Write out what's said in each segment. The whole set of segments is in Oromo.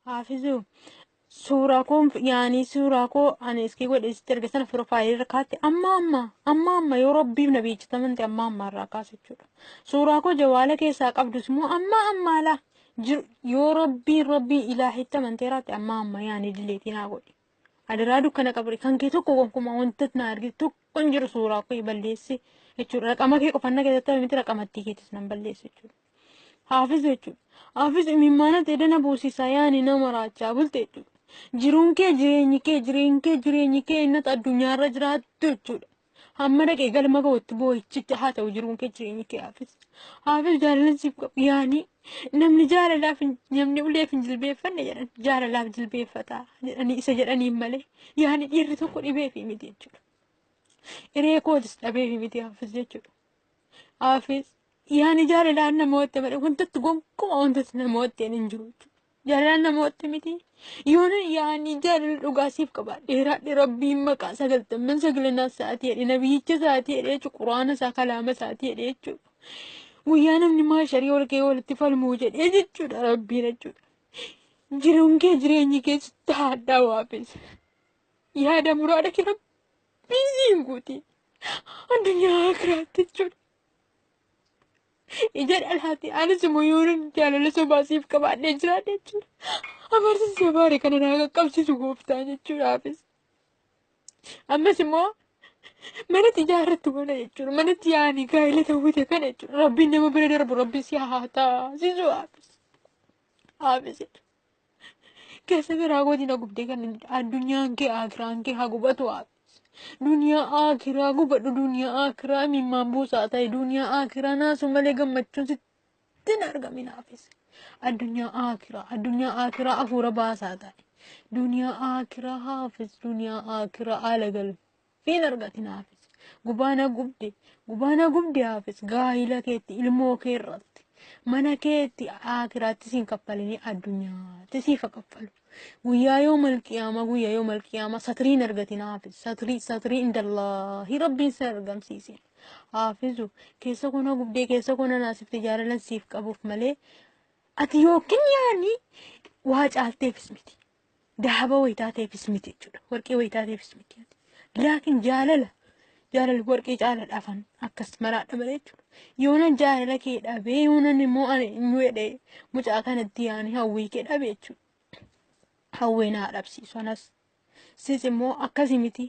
حافظوا سوراكم يعني سوراكو أنا إسكي قول إسترجع سنة في رفاعي ركعتي أما يا ربي بنبي تمن تي أما ركعت شو سوراكو جوالك يساق عبد اسمه أما لا يا ربي إلهي تمن تيرات أما يعني دليتنا قول أدرادو كنا قبري كان كيتو كم وانتت نارجي تو كنجر سوراكو يبليسي يشور رقم كي كفنا كده تبي متى رقم تيجي تسنم بليسي يشور حافظ يشور حافظ ميمانا تدنا بوسي سياني نمرات بولت jireenyi kee innat addunyaarra jiraattu jechuudha. Hamma dhaqee galma ga'utti boo'ichitti haa ta'u jiruun kee jireenyi kee haafis jaalalasiif qabu yaanii namni jaalalaaf namni uleef hin jilbeeffanne jedhan jaalalaaf jilbeeffataa jedhanii isa jedhaniin malee yaani dhiirri tokko dhibeefi miti jechuudha. Hiree kootis dhabeefi miti haafis jechuudha. Haafis yaani jaalalaan namoota malee wantatti gonkumaa wantatti namoota hin jiru jechuudha. Jaalallaan namoota miti. Yoona yaani jaalala dhugaasiif qaba. Dheeraadhe rabbiin maqaa sagaltamman sagalanaa sa'aatii jedhe nabiyyicha sa'aatii jedhe jechuudha. Quraana isaa kalaama sa'aatii jedhe jechuudha. Guyyaa namni maasharii ol ka'ee walitti falmuu jedhee jechuudha rabbiin jechuudha. Jiruun kee jireenyi keessatti haadhaa waafis. Yaada muraada kee rabbiin guutii. Addunyaa kiraatti jechuudha. Ijaan alhaati anis immoo yoona jaalala sobaasiif qabaadhee jiraadhe jechuudha. Amarsiisee baare kana naa qaqqabsiisu gooftaa jechuudhaafis. Ammas immoo manatti ijaarrattu mana jechuudha. Manatti yaani gaa'ela ta'uute kana jechuudha. Rabbiin nama bira darbu rabbi si haa taasisu haafis. Haafis keessa garaa gootiin gubdee kan addunyaan kee akiraan kee haa gubatu haafis. Duniyaa akiraa gubadhu duniyaa akiraa mimmaan buusaa ta'e duniyaa akiraa naasu malee gammachuun sitti hin argamin haafis. Addunyaa akiraa afuura baasaa ta'e. Duniyaa akiraa haafis duniyaa akiraa haala galfiin argatin haafis. Gubaana gubde haafis gaa'ila keetti ilmoo kee irratti mana keetti akiraatti siin kaffalanii addunyaatti siifa kaffalu. Guyyaa yoo malqiyaama satiriin argatin haafis satirii indallaahi rabbiin sin argamsiisin. Haafizu keessa kona gubdee keessa kona naasifte jaalalan siif qabuuf malee ati yookiin yaani waa caalteefis miti. Dahaba wayitaateefis miti jechuudha. Warqee wayitaateefis miti. Laakiin jaalala warqee jaaladhaafan akkas maraadha malee jechuudha. Yoona jaalala kee dhabee yoona immoo ani inni jedhee mucaa kanatti yaani hawwii kee dhabee jechuudha. Hawwee naa dhabsiisu anas. Sis immoo akkasii miti.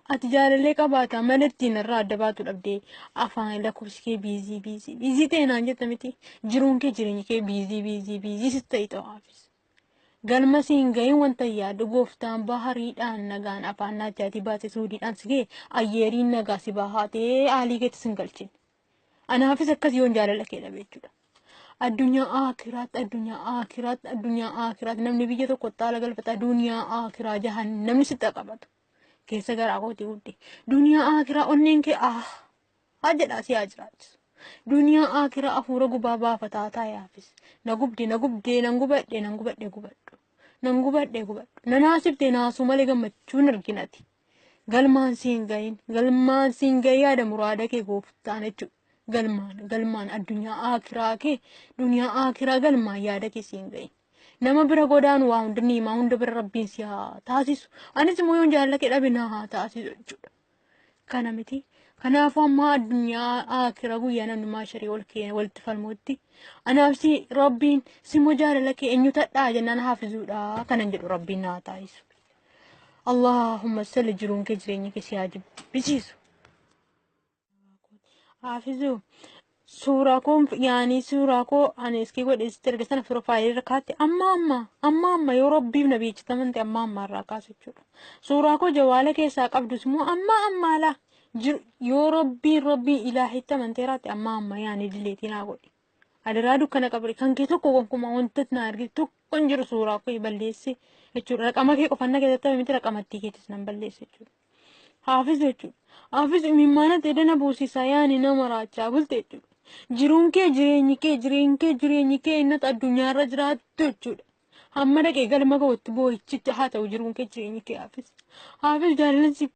Ati jaalallee qabaata mana ittiin irraa adda baatu dhabdee afaan lakkoofsi kee biizii ta'e naan jetta miti. Jiruun kee jireenyi kee biizii sitti ta'e ta'aafis. Galma siin ga'een wanta yaadu gooftaan bahariidhaan nagaan afaan naachaatii baase suudiidhaan si ga'e ayyeeriin nagaa si bahaatee haalii keetti sin galchin. Anaafis akkas yoon jaalala kee dhabe jechuudha. Addunyaa akiraatti namni biyya tokko taala galfata duniyaa akiraa jahan namni sitti qabatu. Keessa garaa kooti guddi. Duniyaa akiraa onneen kee haa jedhaa si haa jiraatu. Duniyaa akiraa afuura gubaa baafataa taa'aafis. Na gubdee nan gubadhe gubadhu. Nanaasifte naasuu malee gammachuun arginati. Galmaan siin ga'in yaada muraada kee gooftaan jechuudha. Galmaan addunyaa akiraa kee duniyaa akiraa galmaan yaada kee siin ga'in. Nama bira godaanu waa hunda niimaa hunda bira rabbiin si haa taasisu. Anis immoo yoon jaalala kee dhabe na haa taasisu jechuudha. Kana miti. Kanaafuu amma addunyaa akiraa guyyaa namni maasharii ol kee walitti falmuutti. Anaaf si rabbiin simmoo jaalala kee eenyu tadhaa jennaan haafizuudha kanan jedhu rabbiin na haa taasisu. Allahumma salli jiruun kee jireenya kee si haa jibbisiisu. Hafizu suuraa koo ani iskii godhe erga sana piroofaayilii irra kaa'atte amma yoo rabbiif na beeksifamante amma irraa kaasa jechuudha. Suuraa koo jawaala keessaa qabdus immoo amma laa yoo rabbiin ilaahitti amanteeraatti amma yaani dileetii naa godhe. Adaraa dukkana qabri kan kee tokko gonkumaa wantatti na argite tokko hin jiru suuraa koo balleesse jechuudha. Raqama kee qofannaa keessatti miti raqamattii keettis nan balleesse jechuudha. Hafizu jechuudha. Hafizu mimmaana ta'edana buusisaa yaani nama raachaa bulte jechuudha. Jiruun kee jireenyi kee innat addunyaarra jiraattu jechuudha. Hamma dhaqee galma ga'utti boo'ichitti haa ta'u jiruun kee jireenyi kee hafiz jaalalli